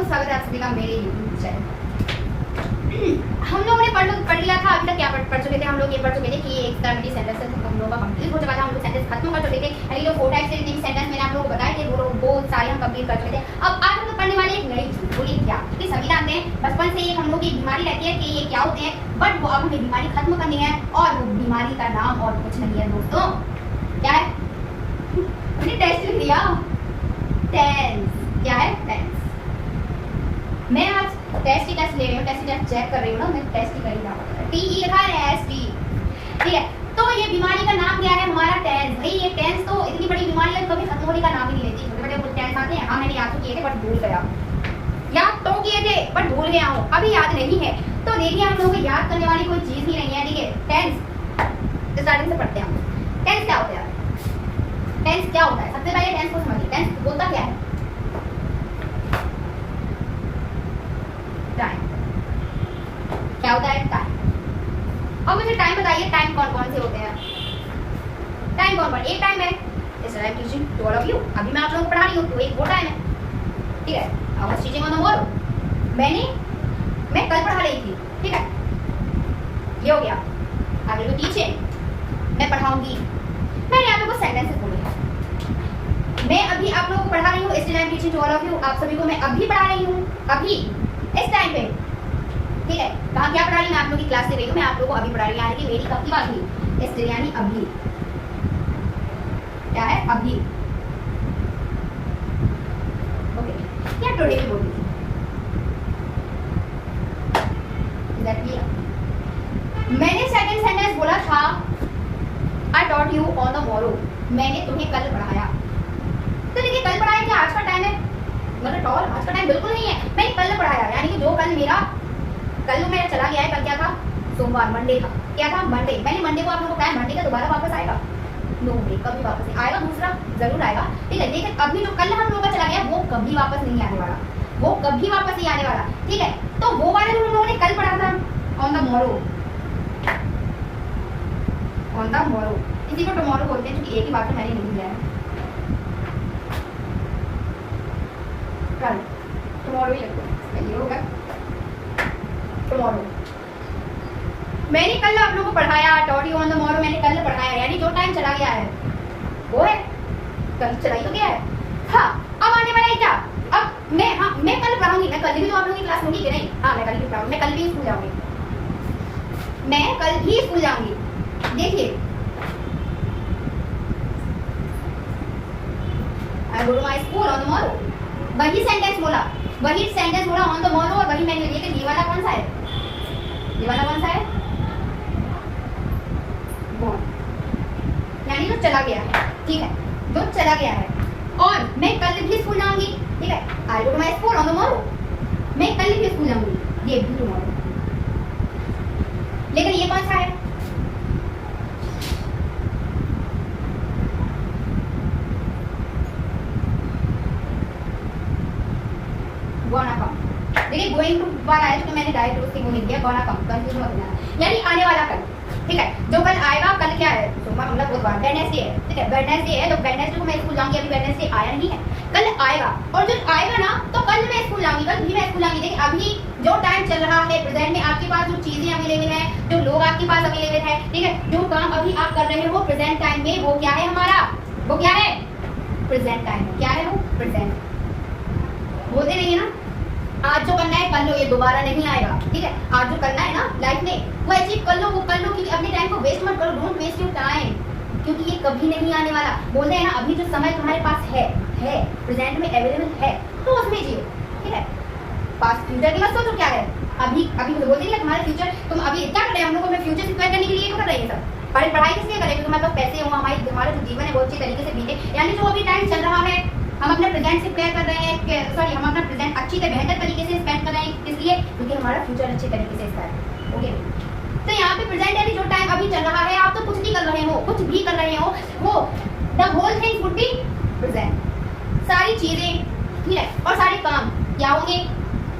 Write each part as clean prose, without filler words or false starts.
दोस्तों, स्वागत है आप सभी का मेरे YouTube चैनल। हम लोगों ने पढ़ लिया था। अभी तक क्या पढ़ चुके थे हम लोग? ये पढ़ चुके थे कि एक एक्सट्रामेटिव सेंटेंस हम लोगों का कंप्लीट हो चुका था। हम लोग सेंटेंस खत्म कर चुके थे। यानी जो 4 टाइप्स के सेंटेंस मैंने आप लोगों को बताए थे वो सारे हम कंप्लीट कर चुके थे। अब आज हम लोग पढ़ने वाले एक नई चीज, बोलिए क्या? कि सभी जानते हैं बचपन से एक हम लोग की बीमारी रहती है कि ये क्या होते हैं, बट वो अब हमें बीमारी खत्म करनी है और वो बीमारी का नाम और कुछ नहीं है दोस्तों। क्या है? मैंने टेस्ट लिख दिया। टेंस। क्या है? टेंस। मैं आज टेस्ट ले रही हूँ, टेस्ट चेक कर रही हूँ ना, मैं टेस्ट ही कर रही हूँ। TE लिखा है, ST, ठीक है। तो ये बीमारी का नाम क्या है? हमारा टेंस। भाई ये टेंस तो इतनी बड़ी बीमारी है, कभी खत्म होने का नाम ही नहीं लेती। छोटे बड़े टेंस आते हैं। हाँ मैंने याद तो किए थे बट भूल गया, याद तो किए थे बट भूल गया हूँ, अभी याद नहीं है। तो देखिए हम लोगों को याद करने वाली कोई चीज ही नहीं है, ठीक है। टेंस स्टार्टिंग से पढ़ते हैं हम। टेंस क्या होता है? टेंस क्या होता है? सबसे पहले टेंस को समझिए। टेंस होता क्या है? टाइम। क्या होता है? टाइम। अब मुझे टाइम बताइए, टाइम कौन कौन से होते हैं? टाइम कौन कौन? एक टाइम है इस time teaching to all of you, अभी मैं आप लोगों को पढ़ा रही हूँ, तो एक वो टाइम है, ठीक है। I was teaching on the morning, मैं कल पढ़ा रही थी, ठीक है। ये हो गया। आगे को टीचिंग, मैं पढ़ाऊंगी। मैंने आप लोगों को सेंटेंसेस बोले हैं। मैं अभी आप लोगों को पढ़ा रही हूँ, इस time teaching to all of you, आप सभी को मैं अभी पढ़ा रही हूँ, अभी इस टाइम पे, ठीक है। कहाँ क्या पढ़ा रही हूँ? मैं आप लोगों की क्लास ले रही हूँ, मैं आप लोगों को अभी पढ़ा रही हूँ, यानी कि मेरी कब की बात हुई? इस यानी अभी। क्या है? अभी। ओके, क्या टुडे भी बोली थी? मैंने सेकंड सेंटेंस बोला था, I taught you on the Morrow, मैंने तुम्हें कल पढ़ाया। तो देखिए कल पढ़ाया क्या आज का टाइम है? मतलब टॉल आज का टाइम बिल्कुल नहीं है, मैंने कल पढ़ाया, यानी कि जो कल मेरा चला गया है। कल क्या था? सोमवार, मंडे था। क्या था? मंडे। मैंने मंडे को आप लोगों को कहा मंडे का दोबारा वापस आएगा? नो वे, कभी वापस नहीं आएगा, दूसरा जरूर आएगा, ठीक है। लेकिन अभी जो कल हम लोगों का चला गया वो कभी वापस नहीं आने वाला, वो कभी वापस नहीं आने वाला, ठीक है। तो वो वाले जो हम लोगों ने कल पढ़ा था, on the Morrow, on the Morrow, इसी को टुमारो बोलते हैं, क्योंकि एक ही बात मैंने नहीं लिया है। कल, टुमारो ही लगता है, ये होगा टुमारो। मैंने कल आप लोगों को पढ़ाया, taught you on the Morrow, मैंने कल पढ़ाया, यानी जो टाइम चला गया है वो है कल, चला ही तो गया है। हाँ, अब आने वाला है क्या? अब मैं कल पढ़ाऊंगी, मैं कल भी तो आप लोगों की क्लास होगी कि नहीं? हाँ मैं कल भी पढ़ाऊंगी, मैं कल भी स्कूल जाऊंगी, मैं कल भी स्कूल जाऊंगी। देखिए I go to my school on the morrow, वही सेंटेंस बोला ऑन द मॉरो, और वही मैंने लिया। ये वाला कौन सा है? ये वाला कौन सा है? यानी जो चला गया है, ठीक है, जो चला गया है। और मैं कल भी स्कूल जाऊंगी, ठीक है। I go to my school on the morrow, मैं कल भी स्कूल जाऊंगी, ये भी टुमारो। लेकिन ये कौन सा है? Gonna come. देखिए गोइंग टू वाला है, तो मैंने डायरेक्ट उसकी वो लिख दिया, गोना कम, कंफ्यूज मत होना, यानी आने वाला कल, ठीक है। जो कल आएगा, कल क्या है? सोमवार, मतलब बुधवार, वेडनेसडे है, ठीक है। वेडनेसडे है तो वेडनेसडे को मैं स्कूल जाऊंगी, अभी वेडनेसडे आया नहीं है, कल आएगा। और जब आएगा ना तो कल मैं स्कूल जाऊंगी, कल भी मैं स्कूल जाऊंगी। देखिए अभी जो टाइम चल रहा है, प्रेजेंट में आपके पास जो चीजें अवेलेबल है, जो लोग आपके पास अवेलेबल है, ठीक है, जो काम अभी आप कर रहे हो प्रेजेंट टाइम में, वो क्या है हमारा? वो क्या है? Present time. क्या है वो? प्रेजेंट। बोलते नहीं है ना, आज जो करना है कर लो, ये दोबारा नहीं आएगा, ठीक है। आज जो करना है ना लाइफ में, वो अचीव कर लो, वो कर लो, क्योंकि अपने टाइम को वेस्ट मत करो, डोंट वेस्ट योर टाइम, क्योंकि ये कभी नहीं आने वाला। बोलते हैं ना, अभी जो समय तुम्हारे पास है प्रेजेंट में अवेलेबल है, तो उसमें जियो, ठीक है। पास्ट फ्यूचर की मत सोचो क्या है, अभी बोलते नहीं तुम्हारा फ्यूचर, तुम अभी क्या कर रहे हैं? हम लोग में फ्यूचर सिक्योर करने के लिए कर रहे हैं सब, पढ़ाई किस लिए करें? क्योंकि हमारे पास पैसे हो, हमारा जो जीवन है वो अच्छी तरीके से बीते, यानी जो अभी टाइम चल रहा है हम अपने प्रेजेंट से प्रेयर कर रहे हैं, सॉरी हम अपना प्रेजेंट अच्छी से बेहतर तरीके से स्पेंड कर रहे हैं, इसलिए क्योंकि हमारा फ्यूचर अच्छे तरीके से स्पेंड, ओके। तो यहाँ पे प्रेजेंट यानी जो टाइम अभी चल रहा है, आप तो कुछ भी कर रहे हो, वो the whole thing would be present, सारी चीजें, ठीक है, और सारे काम क्या होंगे?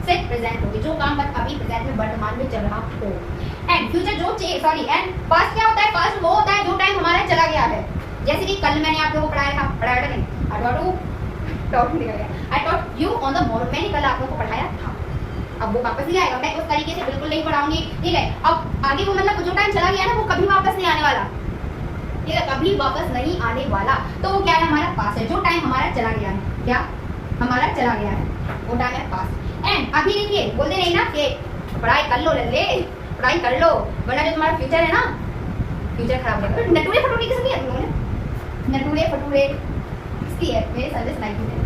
सिर्फ प्रेजेंट होंगे, जो काम अभी प्रेजेंट में वर्तमान में चल रहा हो। एंड फ्यूचर जो एंड पास्ट क्या होता है? पास्ट वो होता है जो टाइम हमारा चला गया है। जैसे कि कल मैंने आप लोगों को पढ़ाया था नहीं, I taught you on the moral, मैंने कल आप लोगों को पढ़ाया था। अब वो वापस नहीं आएगा, मैं उस तरीके से बिल्कुल नहीं पढ़ाऊंगी, ठीक है। अब आगे वो मतलब जो टाइम चला गया ना वो कभी वापस नहीं आने वाला, ठीक है, कभी वापस नहीं आने वाला। तो वो क्या है, हमारा पास है। जो टाइम हमारा चला गया है, क्या हमारा चला गया है, वो टाइम है पास। एंड अभी देखिए बोलते नहीं ना कि पढ़ाई कर लो ले, पढ़ाई कर लो वरना जो तुम्हारा फ्यूचर है ना, फ्यूचर खराब हो जाएगा। नटूरे फटूरे किसने किया तुम लोगों ने, नटूरे फटूरे किसकी है, मेरे सर्विस लाइफ में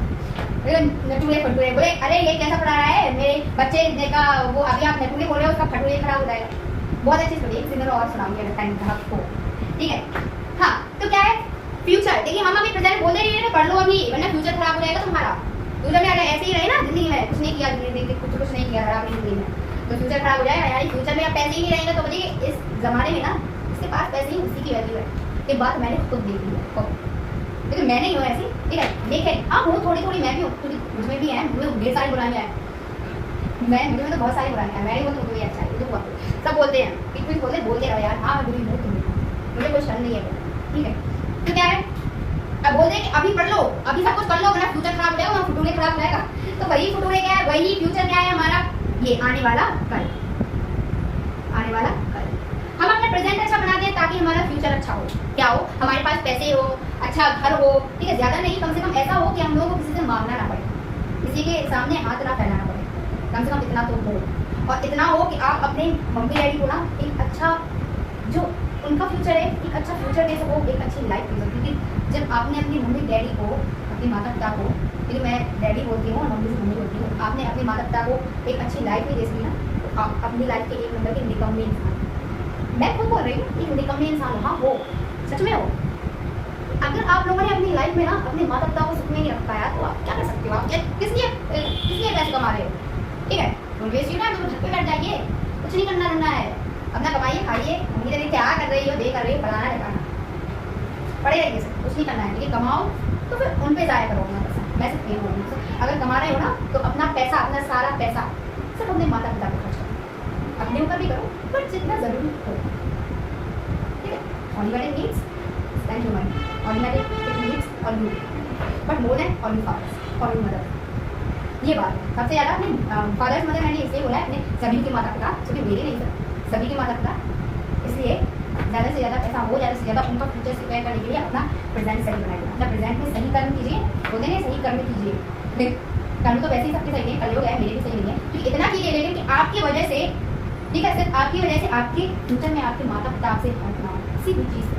नटूरे फटूरे बोले, अरे ये कैसा पढ़ा रहा है मेरे बच्चे देखा, वो अभी आप नटूरे बोल रहे हो, उसका फटूरे खराब हो जाएगा। बहुत अच्छी स्टोरी, एक सिंगर और सुनाऊंगी अगर टाइम था आपको, ठीक है। हाँ तो क्या है फ्यूचर, देखिए हम अभी प्रेजेंट बोल रहे हैं पढ़ लो अभी वरना फ्यूचर खराब हो जाएगा तुम्हारा। फ्यूचर में अगर ऐसे ही रहे ना जिंदगी में, कुछ नहीं किया कुछ नहीं किया अपनी जिंदगी में, तो फ्यूचर खराब हो जाएगा। यानी फ्यूचर में आप पैसे ही नहीं रहेंगे तो बताइए इस जमाने में ना इसके पास पैसे ही उसी की वैल्यू है। ये बात मैंने खुद देखी है, लेकिन मैं नहीं हूँ ऐसी, ठीक है। लेकिन हाँ हूँ थोड़ी थोड़ी, मैं भी हूँ, मुझमें भी है, मुझे ढेर सारी बुराइयाँ हैं, मुझे में तो बहुत सारी बुराइयाँ हैं। मैं नहीं बोलती मुझे अच्छा है, तो सब बोलते हैं कुछ बोलते रहो यार, हाँ मैं बुरी हूँ, मुझे कोई शर्म नहीं है, ठीक है। तो क्या है, अब बोलते हैं कि अभी पढ़ लो, अभी सब कुछ कर लो वरना फ्यूचर खराब हो जाएगा, फटूरे खराब हो जाएगा। तो वही फटूरे क्या है, वही फ्यूचर क्या है हमारा, ये आने वाला कल, आने वाला कल। हम अपना प्रेजेंट अच्छा बना दें ताकि हमारा फ्यूचर अच्छा हो, क्या हो, हमारे पास पैसे हो, अच्छा घर हो, ठीक है, ज्यादा नहीं, कम से कम ऐसा हो कि हम लोगों को किसी से मांगना ना पड़े, किसी के सामने हाथ ना फैलाना पड़े, कम से कम इतना तो हो। और इतना हो कि आप अपने मम्मी डैडी को ना एक अच्छा, जो उनका फ्यूचर है, एक अच्छा फ्यूचर दे सको, एक अच्छी लाइफ दे सको। क्योंकि जब आपने अपनी मम्मी डैडी को, अपने माता पिता को, क्योंकि मैं डैडी बोलती हूँ और मम्मी से मम्मी बोलती हूँ, आपने अपने माता पिता को एक अच्छी लाइफ नहीं दे सकी ना, तो आप अपनी लाइफ के एक नंबर के निकम्मे इंसान, मैं खुद बोल रही हूँ एक निकम्मे इंसान हो, हाँ हो, सच में हो। अगर आप लोगों ने अपनी लाइफ में ना अपने माता पिता को सुख में नहीं रख पाया तो आप क्या कर सकते हो, आप किस लिए पैसे कमा रहे हो, ठीक है। वेस्ट यू ना, तो घर पे बैठ जाइए, कुछ नहीं करना है, अपना कमाइए खाइए, मम्मी डैडी क्या कर रही हो, दे कर रही हो, पढ़ाना लिखाना, पढ़े रहिए, सब कुछ नहीं करना है, ठीक है। कमाओ तो फिर उन पे जाया करो अपना पैसा, मैं सिर्फ ये बोलूँगी, अगर कमा रहे हो ना तो अपना पैसा, अपना सारा पैसा सिर्फ अपने माता पिता पे खर्च करो, अपने ऊपर भी करो पर जितना जरूरी हो, ठीक है। Only needs spend your money, only needs on you, but more than on your fathers और योर मदर। ये बात है सबसे ज़्यादा अपने फादर्स मदर, मैंने इसलिए बोला है अपने सभी के माता पिता, सिर्फ मेरे नहीं सर, सभी के माता पिता, इसलिए ज़्यादा से ज़्यादा पैसा हो, ज़्यादा से ज़्यादा उनका फ्यूचर सिक्योर करने के लिए अपना प्रेजेंट सही बनाइए, अपना प्रेजेंट में सही कर्म कीजिए, बोलते हैं सही कर्म कीजिए। कर्म तो वैसे ही सबके सही है, कल हो गया मेरे भी सही नहीं है, क्योंकि इतना कीजिए लेकिन कि आपकी वजह से, ठीक है, सिर्फ आपकी वजह से आपके फ्यूचर में आपके माता पिता आपसे हट ना हो किसी भी चीज़ से।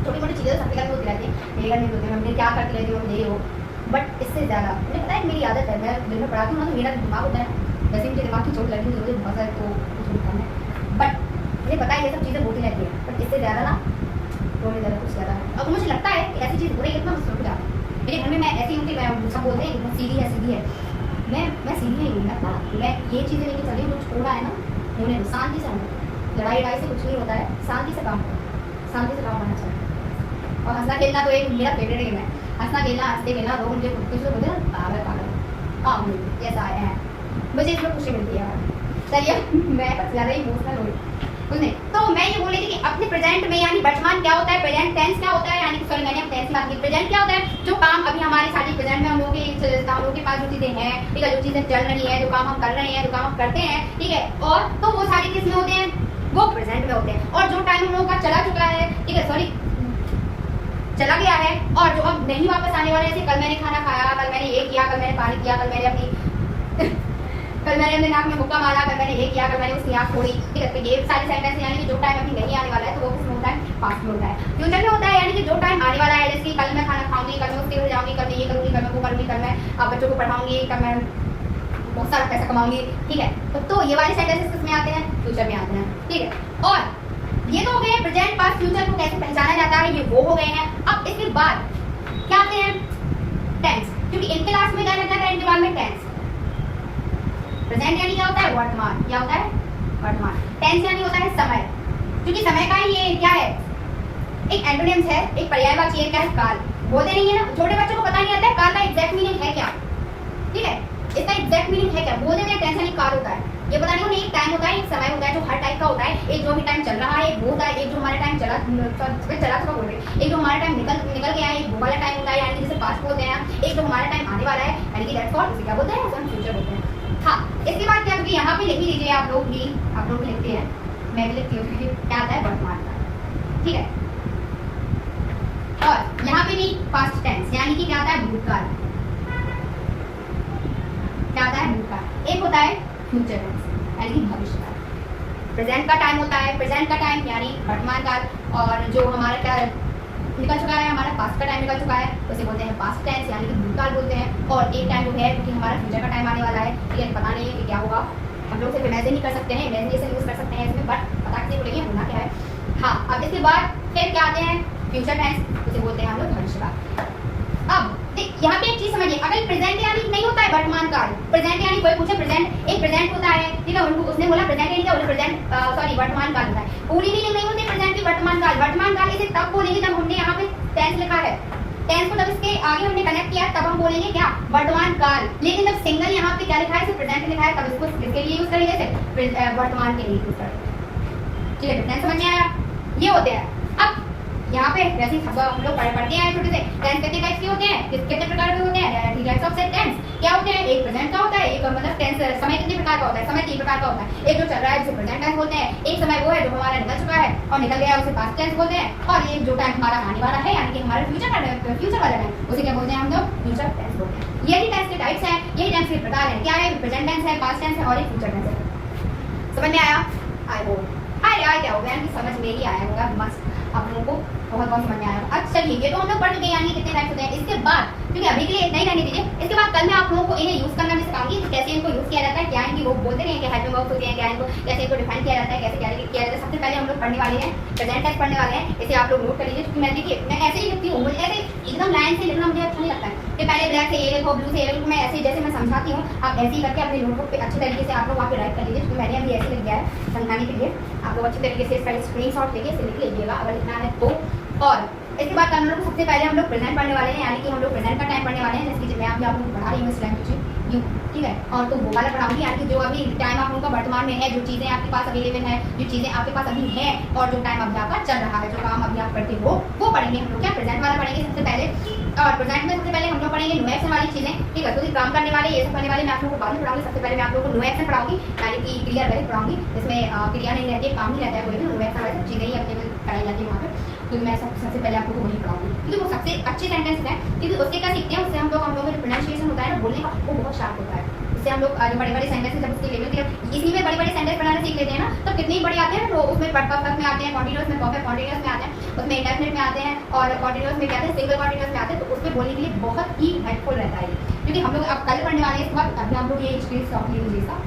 छोटी मोटी चीज़ें सबके घर में होती रहती है, मेरे घर में होती है, मैं क्या करती रहती हूँ, ये हो, बट इससे ज़्यादा मुझे पता है मेरी आदत है, मैं दिन में पढ़ाती हूँ ना तो मेरा दिमाग होता है, वैसे मुझे दिमाग की चोट लगी मुझे बहुत सारे तो कुछ कम है, बट मुझे पता है ये सब चीज़ें होती रहती है, बट इससे ज़्यादा ना थोड़ी ज़्यादा कुछ ज़्यादा है। अब मुझे लगता है कि ऐसी चीज़ हो रही है तो मैं रुक जाता हूँ, मेरे घर में मैं ऐसी हूँ कि मैं सब बोलते हैं कि सीधी है, मैं सीधी नहीं हूँ, मैं ये चीज़ें लेके चली हूँ, जो छोड़ा है ना उन्हें शांति से हूँ, लड़ाई से कुछ नहीं होता है, शांति से काम करो, शांति से काम करना चाहिए। और हंसना खेलना तो एक मेरा फेवरेट गेम है, हंसना खेलना, हंसते खेलना, लोग मुझे कुछ लोग बोलते हैं पागल, हाँ ऐसा आया है, मुझे इसमें खुशी मिलती है। चलिए मैं बस ज़्यादा ही इमोशनल हुई कुछ नहीं, तो मैं ये बोल रही थी कि अपने प्रेजेंट में, यानी वर्तमान क्या होता है, प्रेजेंट टेंस क्या होता है, यानी सॉरी मैंने अब टेंस बात की, प्रेजेंट क्या होता है, जो काम अभी हमारे साथ प्रेजेंट में हम लोगों के पास जो चीज़ें हैं, ठीक है, जो चीज़ें चल रही हैं, जो काम हम कर रहे हैं, जो काम हम करते हैं, ठीक है, और तो वो सारी किस में होते हैं, वो प्रेजेंट में होते हैं। और जो टाइम हम लोगों का चला चुका है, ठीक है, सॉरी चला गया है, और जो अब नहीं वापस आने वाले, जैसे कल मैंने खाना खाया, कल मैंने ये किया, कल मैंने पानी पिया, कल मैंने अपने नाक में मुक्का मारा, कल मैंने ये किया, कल मैंने उसकी आँख फोड़ी, ठीक है, तो ये सारे सेंटेंस यानी कि जो टाइम अभी नहीं आने वाला है तो वो किसमें होता है, पास्ट में होता है। फ्यूचर में होता है यानी कि जो टाइम आने वाला है, जैसे कल मैं खाना खाऊंगी, कल मैं उसके घर जाऊंगी, कल मैं ये करूंगी, कल मैं वो करूंगी, कल मैं बच्चों को पढ़ाऊंगी, कल मैं बहुत सारा पैसा कमाऊंगी, ठीक है, तो ये वाले सेंटेंसेस किसमें आते हैं, फ्यूचर में आते हैं, ठीक है। और ये तो हो गए प्रेजेंट, पास्ट, फ्यूचर को कैसे पहचाना जाता है, ये वो हो गए हैं। अब इसके बाद क्या आते हैं, टेंस, क्योंकि इनके लास्ट में क्या रहता है, इनके बाद में टेंस। प्रेजेंट यानी क्या होता है, वर्तमान, क्या होता है, वर्तमान। टेंस यानी होता है समय, क्योंकि समय का ये क्या है, एक एंटोनिम्स है, एक पर्यायवाची है, क्या है, काल। बोलते नहीं है ना, छोटे बच्चों को पता नहीं आता है काल का एग्जैक्ट मीनिंग है क्या, ठीक है, इसका एग्जैक्ट मीनिंग है क्या, बोलते हैं टेंस यानी काल होता है, ये पता नहीं उन्हें एक टाइम होता है, एक समय होता है जो हर टाइप का होता है, एक जो अभी टाइम चल रहा है, एक वो होता है, एक जो हमारा टाइम चला तो बोल रहे हैं, एक जो हमारा टाइम निकल गया है, एक वो वाला टाइम होता है, यानी जिसे पास्ट बोलते हैं, एक जो हमारा टाइम आने वाला है, यानी कि दैट्स व्हाट, उसे क्या बोलते हैं, उसे हम फ्यूचर बोलते हैं। हाँ, इसके बाद क्या, क्योंकि यहाँ पे लिख ही लीजिए आप लोग भी लिखते हैं, मैं भी लिखती हूँ, क्योंकि क्या आता है वर्तमान काल, ठीक है। और यहाँ पे भी पास्ट टेंस यानी कि क्या आता है, भूतकाल, क्या आता है, भूतकाल। एक होता है फ्यूचर टेंस यानी कि भविष्य काल। प्रेजेंट का टाइम होता है, प्रेजेंट का टाइम यानी वर्तमान काल, और जो हमारा क्या निकल चुका है, हमारा पास्ट का टाइम निकल चुका है, उसे बोलते हैं पास्ट टेंस यानी कि भूतकाल बोलते हैं। और एक टाइम जो है क्योंकि हमारा फ्यूचर का टाइम आने वाला है, ठीक है, पता नहीं है कि क्या होगा, हम लोग सिर्फ इमेजिन ही कर सकते हैं, इमेजिनेशन यूज कर सकते हैं इसमें, बट पता किसी को नहीं है होना क्या है। हाँ, अब इसके बाद फिर क्या आते हैं, फ्यूचर टेंस, उसे बोलते हैं हम लोग भविष्य काल। अब यहाँ पे एक चीज समझिए, अगर प्रेजेंट यानी नहीं होता है वर्तमान काल, प्रेजेंट यानी कोई पूछे प्रेजेंट, एक प्रेजेंट होता है, ठीक है, उनको उसने बोला प्रेजेंट यानी क्या, प्रेजेंट सॉरी वर्तमान काल होता है, पूरी मीनिंग नहीं होती प्रेजेंट की वर्तमान काल। वर्तमान काल इसे तब बोलेंगे जब हमने यहाँ पे टेंस लिखा है, टेंस को जब इसके आगे हमने कनेक्ट किया तब हम बोलेंगे क्या, वर्तमान काल। लेकिन जब सिंगल यहाँ पे क्या लिखा है, सिर्फ प्रेजेंट लिखा है, तब इसको किसके लिए यूज करेंगे, वर्तमान के लिए यूज करेंगे, ठीक है, टेंस समझ में आया, ये होते हैं। अब यहाँ पे जैसे हम लोग पढ़ते हैं छोटे से, टेंस कितने टाइप्स के होते हैं, कितने प्रकार के होते हैं, टाइप्स ऑफ टेंस क्या होते हैं, एक प्रेजेंट का होता है, एक मतलब टेंस समय कितने प्रकार का होता है, समय 3 प्रकार का होता है। एक जो चल रहा है उसे प्रेजेंट टेंस बोलते हैं, एक समय वो है जो हमारा निकल चुका है और निकल गया उसे पास्ट टेंस बोलते हैं, और एक जो टाइम हमारा आने वाला है यानी कि हमारा फ्यूचर वाला टाइम उसे क्या बोलते हैं, हम लोग फ्यूचर टेंस बोलते हैं। यही टेंस के टाइप्स हैं, यही टेंस के प्रकार हैं, क्या है, प्रेजेंट टेंस है, पास्ट टेंस है और एक फ्यूचर टेंस है। समझ में आया, आई होप। हाँ यार, क्या हो गया कि समझ में ही आया होगा, मस्त आप लोगों को बहुत समझ में आया। अब चलिए, ये तो हम लोग पढ़ चुके हैं यानी कितने टाइप्स होते हैं। इसके बाद क्योंकि अभी के लिए इतना ही रहने दीजिए, इसके बाद कल मैं आप लोगों को इन्हें यूज करना भी सिखाऊंगी, तो कैसे इनको यूज किया जाता है, क्या इनकी वो बोलते हैं कि हेल्पिंग वर्ब्स होते हैं, क्या इनको कैसे इनको डिफाइन किया जाता है, कैसे क्या किया जाता है। सबसे पहले हम लोग पढ़ने वाले हैं प्रेजेंट टेंस पढ़ने वाले हैं, इसे आप लोग नोट कर लीजिए, क्योंकि मैं देखिए मैं ऐसे ही लिखती हूँ, मुझे ऐसे एकदम लाइन से लिखना मुझे अच्छा नहीं लगता है कि पहले ब्लैक से ए लिखो, ब्लू से ए लिखो, मैं ऐसे जैसे मैं समझाती हूँ आप ऐसे ही करके अपने नोटबुक पे अच्छे तरीके से आप लोग वहाँ पे राइट कर लीजिए, क्योंकि मैंने अभी ऐसे लिख दिया है समझाने के लिए। आप लोग अच्छे तरीके से इसका स्क्रीनशॉट लेके इसे लिख लीजिएगा अगर लिखना है तो। और इसके बाद हम लोग सबसे पहले हम लोग प्रेजेंट पढ़ने वाले हैं, यानी कि हम लोग प्रेजेंट का टाइम पढ़ने वाले हैं, जैसे कि मैं अभी आप लोगों को पढ़ा रही हूँ इस लैंग्वेज यू, ठीक है, और तो वो वाला पढ़ाऊंगी, यानी कि जो अभी टाइम आप लोगों का वर्तमान में है, जो चीज़ें आपके पास अवेलेबल है, जो चीज़ें आपके पास अभी हैं, और जो टाइम अभी आपका चल रहा है, जो काम अभी आप करते हो वो पढ़ेंगे हम लोग। क्या प्रेजेंट वाला पढ़ेंगे सबसे पहले, और प्रेजेंट में सबसे पहले हम लोग पढ़ेंगे नो एक्शन वाली चीज़ें, ठीक है, तो काम करने वाले ये सब करने वाले मैं आप लोगों को बाद में पढ़ाऊंगी। सबसे पहले मैं आप लोगों को नो एक्शन पढ़ाऊंगी, यानी कि क्रिया रहित पढ़ाऊंगी, जिसमें क्रिया नहीं रहती है, काम नहीं रहता है, कोई भी नो एक्शन वाली चीज़ें ही अपने में कराई जाती है वहाँ पर, तो मैं सबसे पहले आप लोगों को वही पढ़ाऊंगी, क्योंकि वो सबसे अच्छे सेंटेंस है, क्योंकि उससे क्या सीखते हैं, उससे हम लोग जो प्रोनाउंसिएशन होता है ना बोलने का, वो बहुत शार्प होता है। इससे हम लोग बड़े बड़े सेंटेंस जब उसके लेवल के इसी में बड़े बड़े सेंटेंस बनाना सीख लेते हैं ना, तो कितने बड़े आते हैं, तो उसमें परफेक्ट में आते हैं, कॉन्टिन्यूअस में कॉन्टिन्यूअस में आते हैं, उसमें इंडेफिनिट में आते हैं, और कॉन्टिन्यूअस में क्या आते हैं, सिंगल कॉन्टिन्यूअस में आते हैं, तो उसमें बोलने के लिए बहुत ही हेल्पफुल रहता है, क्योंकि हम लोग अब कल पढ़ने वाले हैं। इस बार अभी हम लोग ये स्क्रीनशॉट ले लीजिएगा।